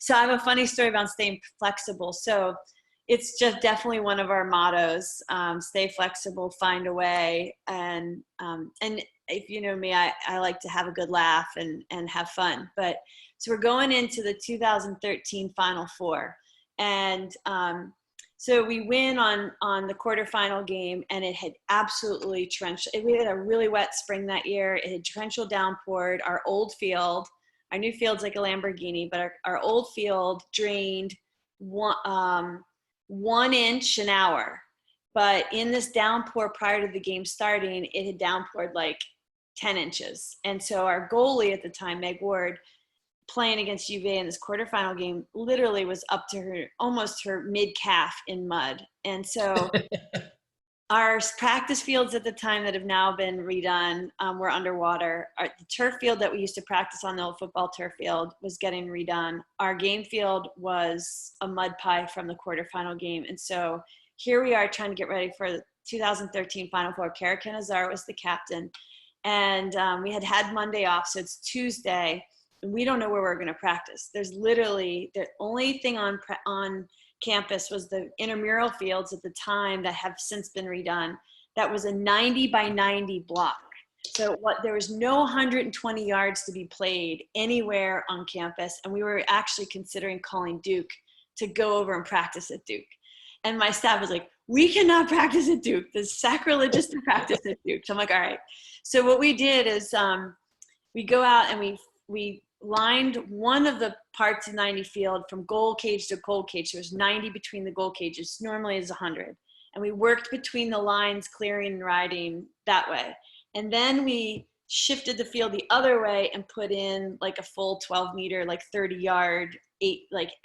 S2: I have a funny story about staying flexible. So it's just definitely one of our mottos: stay flexible, find a way, and if you know me, I like to have a good laugh and have fun. But so we're going into the 2013 Final Four, and so we win on the quarterfinal game, and it had absolutely we had a really wet spring that year. It had torrential downpoured. Our old field, our new field's like a Lamborghini, but our old field drained 1 inch an hour. But in this downpour prior to the game starting, it had downpoured like 10 inches. And so our goalie at the time, Meg Ward, playing against UVA in this quarterfinal game, literally was up to almost her mid-calf in mud. And so our practice fields at the time that have now been redone were underwater. The turf field that we used to practice on, the old football turf field, was getting redone. Our game field was a mud pie from the quarterfinal game. And so here we are trying to get ready for the 2013 Final Four. Kara Canizar was the captain. And we had Monday off, so it's Tuesday. We don't know where we're going to practice. There's literally the only thing on campus was the intramural fields at the time that have since been redone. That was a 90 by 90 block. So there was no 120 yards to be played anywhere on campus. And we were actually considering calling Duke to go over and practice at Duke. And my staff was like, we cannot practice at Duke. It's sacrilegious to practice at Duke. So I'm like, all right. So what we did is we go out and we lined one of the parts of 90 field from goal cage to goal cage. There was 90 between the goal cages. Normally it's 100. And we worked between the lines, clearing and riding that way. And then we shifted the field the other way and put in like a full 12 meter, like 30 yard,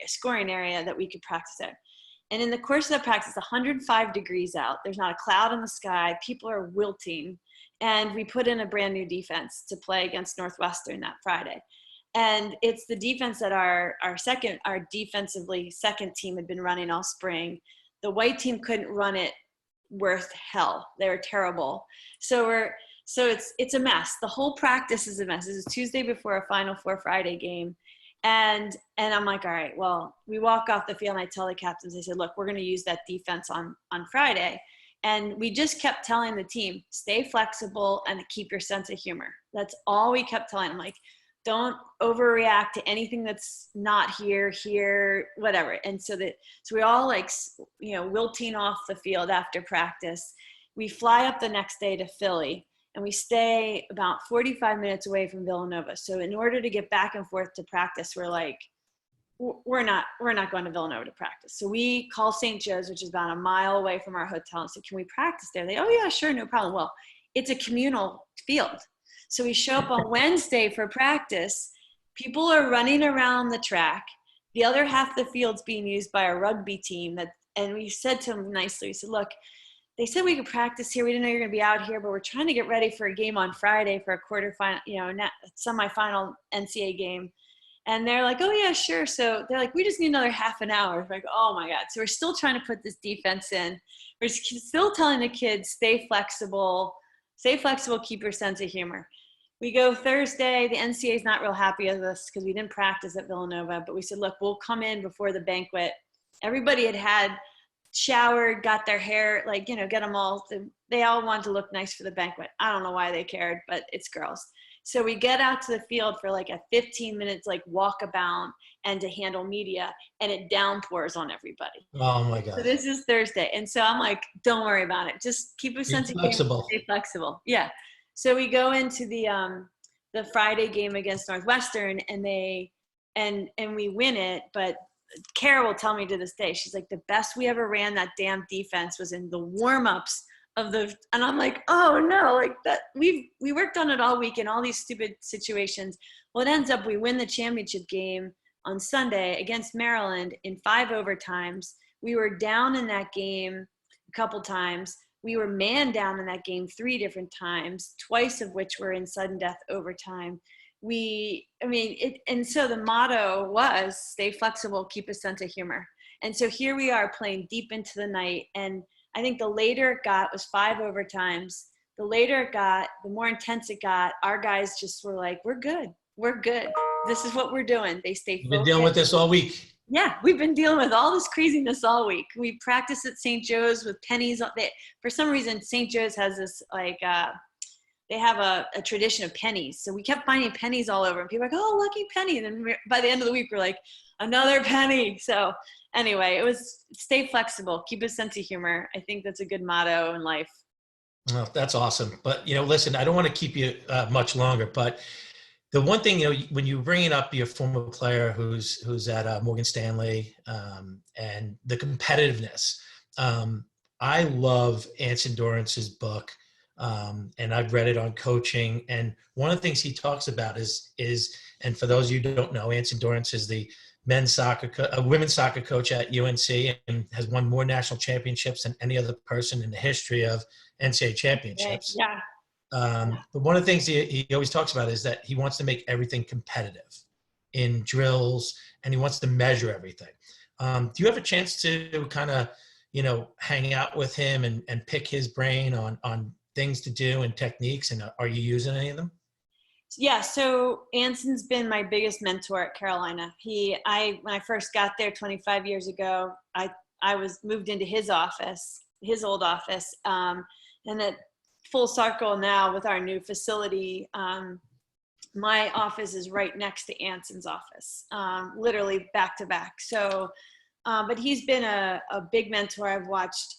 S2: scoring area that we could practice there. And in the course of that practice, 105 degrees out. There's not a cloud in the sky. People are wilting. And we put in a brand new defense to play against Northwestern that Friday. And it's the defense that our defensively second team had been running all spring. The white team couldn't run it worth hell. They were terrible. So it's a mess. The whole practice is a mess. This is Tuesday before a Final Four Friday game. And I'm like, all right, well, we walk off the field and I tell the captains, I said, look, we're going to use that defense on Friday. And we just kept telling the team, stay flexible and keep your sense of humor. That's all we kept telling them. Like, don't overreact to anything that's not here, whatever. And so we all wilting off the field after practice. We fly up the next day to Philly and we stay about 45 minutes away from Villanova. So in order to get back and forth to practice, we're like, we're not going to Villanova to practice. So we call St. Joe's, which is about a mile away from our hotel, and said, can we practice there? Oh yeah, sure, no problem. Well, it's a communal field. So we show up on Wednesday for practice. People are running around the track. The other half of the field's being used by a rugby team. And we said to them nicely, we said, look, they said we could practice here. We didn't know you're going to be out here, but we're trying to get ready for a game on Friday for a quarterfinal, semifinal NCAA game. And they're like, oh yeah, sure. So they're like, we just need another half an hour. We're like, oh my God. So we're still trying to put this defense in. We're still telling the kids, stay flexible, keep your sense of humor. We go Thursday. The NCAA is not real happy with us because we didn't practice at Villanova, but we said, look, we'll come in before the banquet. Everybody had showered, got their hair, get them all. They all wanted to look nice for the banquet. I don't know why they cared, but it's girls. So we get out to the field for like a 15 minutes, like walkabout and to handle media, and it downpours on everybody.
S1: Oh my
S2: So
S1: gosh.
S2: this is Thursday. And so I'm like, don't worry about it. Just keep a
S1: Be
S2: sense of humor,
S1: flexible.
S2: stay flexible. Yeah. So we go into the Friday game against Northwestern, and we win it. But Kara will tell me to this day, she's like, the best we ever ran that damn defense was in the warm-ups and I'm like, oh no, like that we worked on it all week in all these stupid situations. Well, it ends up we win the championship game on Sunday against Maryland in 5 overtimes. We were down in that game a couple times. We were man down in that game 3 different times, twice of which were in sudden death overtime. And so the motto was stay flexible, keep a sense of humor. And so here we are playing deep into the night. And I think the later it got was 5 overtimes. The later it got, the more intense it got. Our guys just were like, we're good. We're good. This is what we're doing. They stay
S1: You've been
S2: focused.
S1: dealing with this all week.
S2: Yeah, we've been dealing with all this craziness all week. We practice at St. Joe's with pennies. For some reason, St. Joe's has this they have a tradition of pennies. So we kept finding pennies all over, and people were like, oh, lucky penny. And then by the end of the week, we're like, another penny. So anyway, it was stay flexible, keep a sense of humor. I think that's a good motto in life.
S1: Oh, that's awesome. But, listen, I don't want to keep you much longer, but the one thing, when you bring it up, your former player who's at Morgan Stanley, and the competitiveness, I love Anson Dorance's book, and I've read it on coaching. And one of the things he talks about is, and for those of you who don't know, Anson Dorrance is the women's soccer coach at UNC and has won more national championships than any other person in the history of NCAA championships.
S2: Yeah.
S1: But one of the things he always talks about is that he wants to make everything competitive in drills, and he wants to measure everything. Do you have a chance to kind of, hang out with him and pick his brain on things to do and techniques? And are you using any of them?
S2: Yeah, so Anson's been my biggest mentor at Carolina. When I first got there 25 years ago, I was moved into his office, his old office, and at full circle now with our new facility. My office is right next to Anson's office, literally back to back. So, but he's been a big mentor. I've watched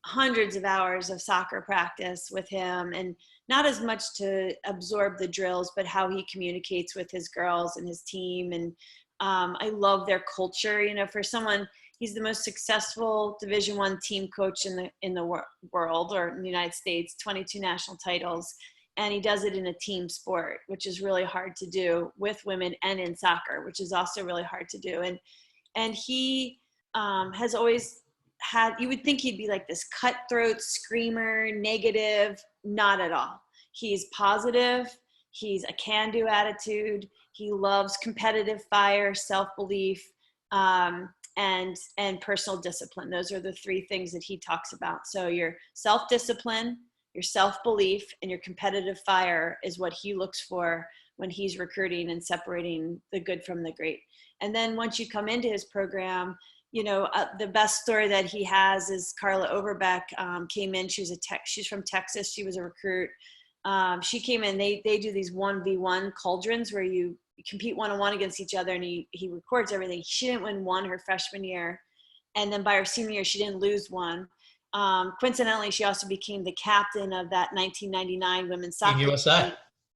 S2: hundreds of hours of soccer practice with him, and not as much to absorb the drills, but how he communicates with his girls and his team. And I love their culture. For someone, he's the most successful Division I team coach in the world, or in the United States, 22 national titles. And he does it in a team sport, which is really hard to do with women, and in soccer, which is also really hard to do. And he has always had, you would think he'd be like this cutthroat screamer, negative, not at all. He's positive. He's a can-do attitude. He loves competitive fire, self-belief, and personal discipline. Those are the 3 things that he talks about. So your self-discipline, your self-belief, and your competitive fire is what he looks for when he's recruiting and separating the good from the great. And then once you come into his program, the best story that he has is Carla Overbeck came in. She's from Texas. She was a recruit. She came in. They do these 1v1 cauldrons where you compete one-on-one against each other, and he records everything. She didn't win one her freshman year, and then by her senior year, she didn't lose one. Coincidentally, she also became the captain of that 1999 women's soccer team.
S1: USA.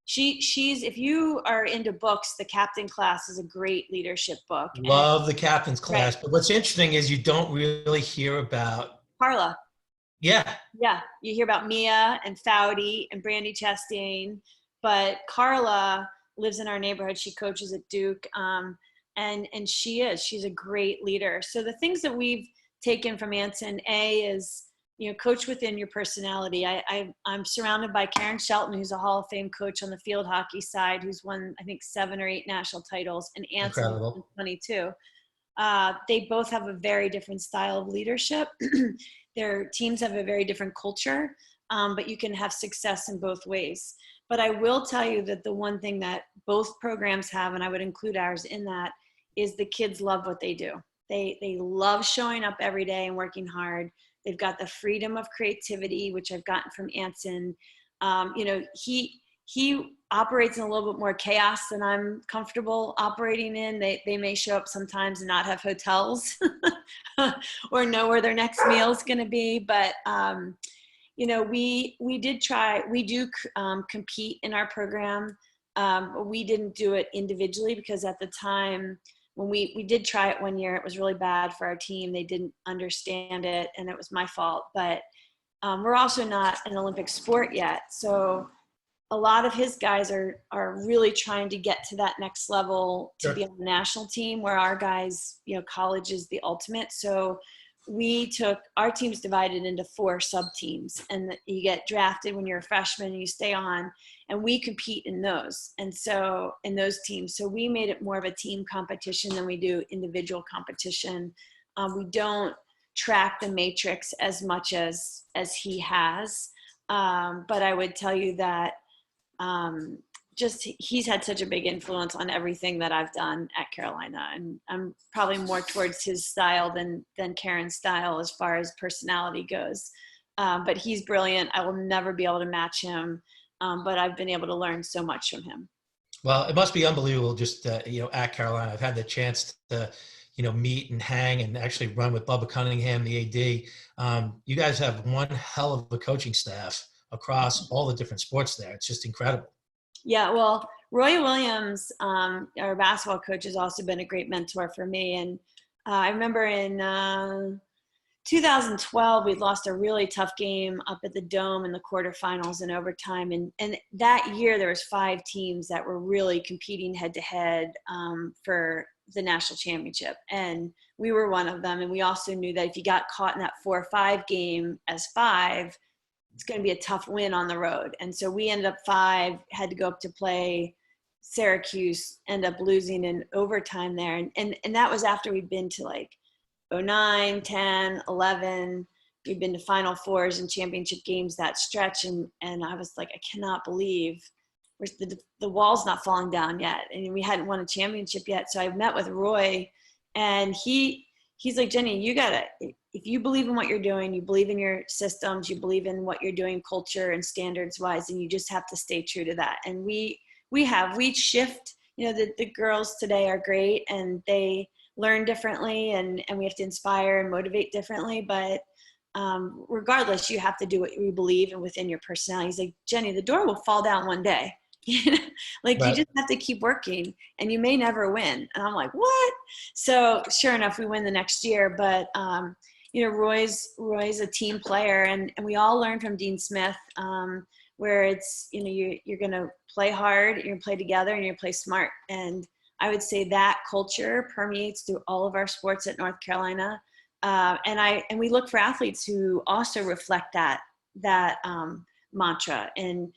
S2: She's, if you are into books, The Captain Class is a great leadership book.
S1: Love the captain's class.
S2: Right.
S1: But what's interesting is you don't really hear about
S2: Carla.
S1: Yeah.
S2: Yeah. You hear about Mia and Foudy and Brandy Chastain, but Carla lives in our neighborhood. She coaches at Duke. And she's a great leader. So the things that we've taken from Anson, is, coach within your personality. I'm surrounded by Karen Shelton, who's a Hall of Fame coach on the field hockey side, who's won, I think, 7 or 8 national titles, and Anson won 22. They both have a very different style of leadership. Their teams have a very different culture, but you can have success in both ways. But I will tell you that the one thing that both programs have, and I would include ours in that, is the kids love what they do. They love showing up every day and working hard. They've got the freedom of creativity, which I've gotten from Anson. He operates in a little bit more chaos than I'm comfortable operating in. They may show up sometimes and not have hotels or know where their next meal is going to be. But, we do compete in our program. We didn't do it individually because at the time when we did try it one year, it was really bad for our team. They didn't understand it and it was my fault. But we're also not an Olympic sport yet. So a lot of his guys are really trying to get to that next level to be on the national team, where our guys, college is the ultimate. So our team's divided into 4 sub teams, and you get drafted when you're a freshman and you stay on, and we compete in those. And so in those teams, so we made it more of a team competition than we do individual competition. We don't track the matrix as much as he has. But I would tell you that he's had such a big influence on everything that I've done at Carolina, and I'm probably more towards his style than Karen's style as far as personality goes. But he's brilliant. I will never be able to match him. But I've been able to learn so much from him.
S1: Well, it must be unbelievable just, at Carolina. I've had the chance to, meet and hang and actually run with Bubba Cunningham, the AD. You guys have one hell of a coaching staff across all the different sports there. It's just incredible.
S2: Yeah, well, Roy Williams, our basketball coach, has also been a great mentor for me. And I remember in 2012, we lost a really tough game up at the Dome in the quarterfinals in overtime. And that year, there was 5 teams that were really competing head-to-head for the national championship. And we were one of them. And we also knew that if you got caught in that 4-5 game as 5, it's going to be a tough win on the road. And so we ended up 5, had to go up to play Syracuse, end up losing in overtime there. And that was after we'd been to like 09, 10, 11. We'd been to Final Fours and championship games that stretch. And I was like, I cannot believe the wall's not falling down yet. And we hadn't won a championship yet. So I met with Roy, and he's like, Jenny, if you believe in what you're doing, you believe in your systems, you believe in what you're doing culture and standards wise, and you just have to stay true to that. And we shift, the girls today are great and they learn differently, and we have to inspire and motivate differently. But regardless, you have to do what you believe and within your personality. He's like, Jenny, the door will fall down one day. Right. You just have to keep working, and you may never win. And I'm like, what? So sure enough, we win the next year. But Roy's a team player, and we all learned from Dean Smith, where it's you're going to play hard, you're going to play together, and you're going to play smart. And I would say that culture permeates through all of our sports at North Carolina. And we look for athletes who also reflect that mantra. And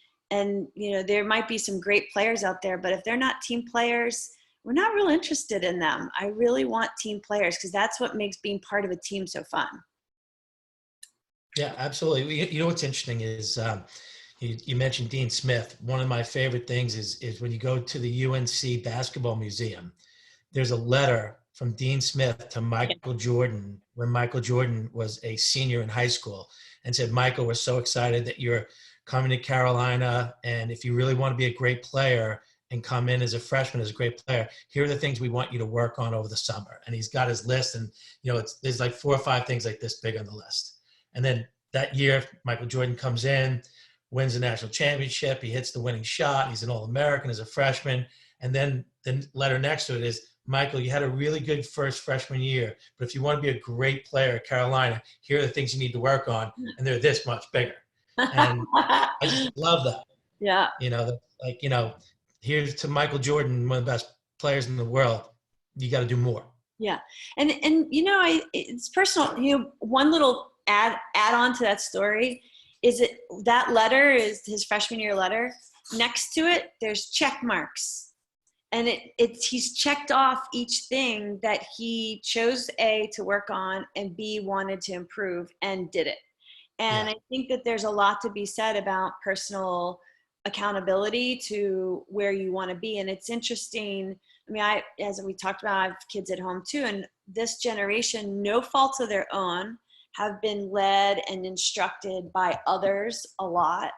S2: there might be some great players out there, but if they're not team players, we're not real interested in them. I really want team players, because that's what makes being part of a team so fun.
S1: Yeah, absolutely. What's interesting is you mentioned Dean Smith. One of my favorite things is when you go to the UNC Basketball Museum, there's a letter from Dean Smith to Michael Jordan when Michael Jordan was a senior in high school, and said, Michael, we're so excited that you're coming to Carolina, and if you really want to be a great player and come in as a freshman as a great player, here are the things we want you to work on over the summer. And he's got his list, and there's like 4 or 5 things like this big on the list. And then that year, Michael Jordan comes in, wins the national championship. He hits the winning shot. He's an All-American as a freshman. And then the letter next to it is, Michael, you had a really good first freshman year, but if you want to be a great player at Carolina, here are the things you need to work on, and they're this much bigger. And I just love that.
S2: Yeah.
S1: Here's to Michael Jordan, one of the best players in the world. You got to do more.
S2: Yeah. And it's personal. One little add on to that story is that letter is his freshman year letter. Next to it, there's check marks. And he's checked off each thing that he chose, A, to work on, and B, wanted to improve, and did it. And I think that there's a lot to be said about personal accountability to where you want to be. And it's interesting. I mean, as we talked about, I have kids at home too. And this generation, no fault of their own, have been led and instructed by others a lot.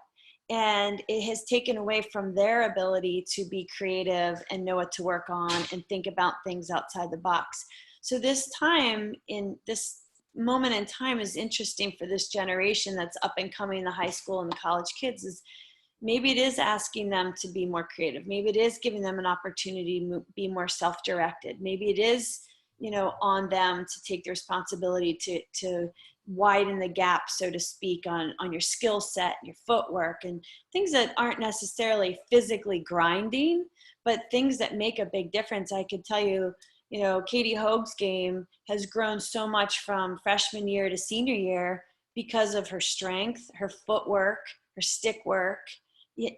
S2: And it has taken away from their ability to be creative and know what to work on and think about things outside the box. So this time, in this moment in time, is interesting for this generation that's up and coming, the high school and the college kids, is maybe it is asking them to be more creative. Maybe it is giving them an opportunity to be more self-directed. Maybe it is, on them to take the responsibility to widen the gap, so to speak, on your skill set, your footwork, and things that aren't necessarily physically grinding, but things that make a big difference. I could tell you, Katie Hoag's game has grown so much from freshman year to senior year because of her strength, her footwork, her stick work.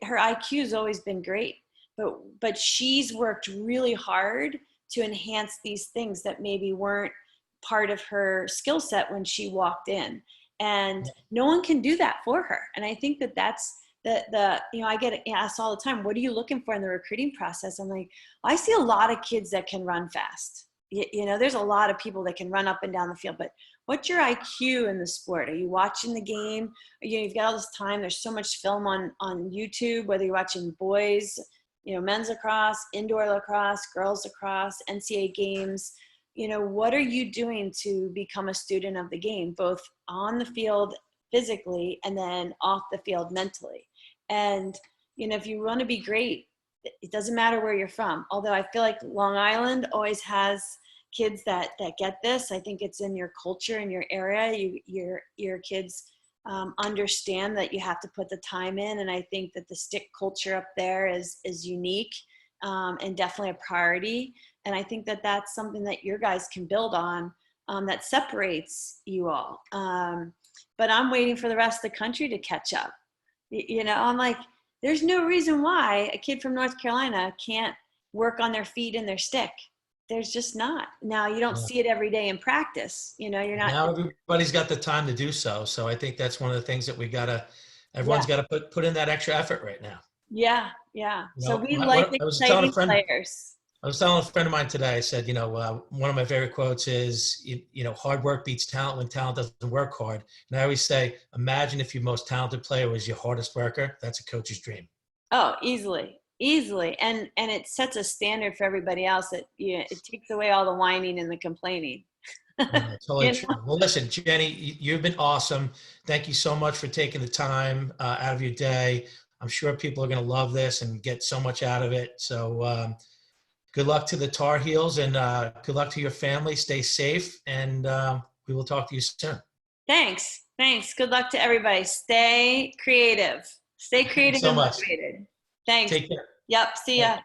S2: Her IQ's always been great, but she's worked really hard to enhance these things that maybe weren't part of her skill set when she walked in, and no one can do that for her. And I think that's I get asked all the time, what are you looking for in the recruiting process? I'm like, I see a lot of kids that can run fast. There's a lot of people that can run up and down the field, but what's your IQ in the sport? Are you watching the game? You've got all this time. There's so much film on YouTube, whether you're watching boys, men's lacrosse, indoor lacrosse, girls lacrosse, NCAA games. What are you doing to become a student of the game, both on the field physically and then off the field mentally? And, if you want to be great, it doesn't matter where you're from. Although I feel like Long Island always has kids that get this. I think it's in your culture, in your area. Your kids understand that you have to put the time in. And I think that the stick culture up there is unique and definitely a priority. And I think that that's something that your guys can build on that separates you all. But I'm waiting for the rest of the country to catch up. I'm like, there's no reason why a kid from North Carolina can't work on their feet and their stick. There's just not. Now, you don't see it every day in practice. You're not.
S1: Now everybody's got the time to do so. So I think that's one of the things that everyone's got to put in that extra effort right now.
S2: Yeah. So we like exciting players.
S1: I was telling a friend of mine today, I said, one of my favorite quotes is, hard work beats talent when talent doesn't work hard. And I always say, imagine if your most talented player was your hardest worker. That's a coach's dream.
S2: Oh, easily. And it sets a standard for everybody else that it takes away all the whining and the complaining.
S1: Totally true. Well, listen, Jenny, you've been awesome. Thank you so much for taking the time out of your day. I'm sure people are going to love this and get so much out of it. So good luck to the Tar Heels, and good luck to your family. Stay safe, and we will talk to you soon.
S2: Thanks. Good luck to everybody. Stay creative. Stay creative and motivated. Thanks.
S1: Take care.
S2: Yep. See ya.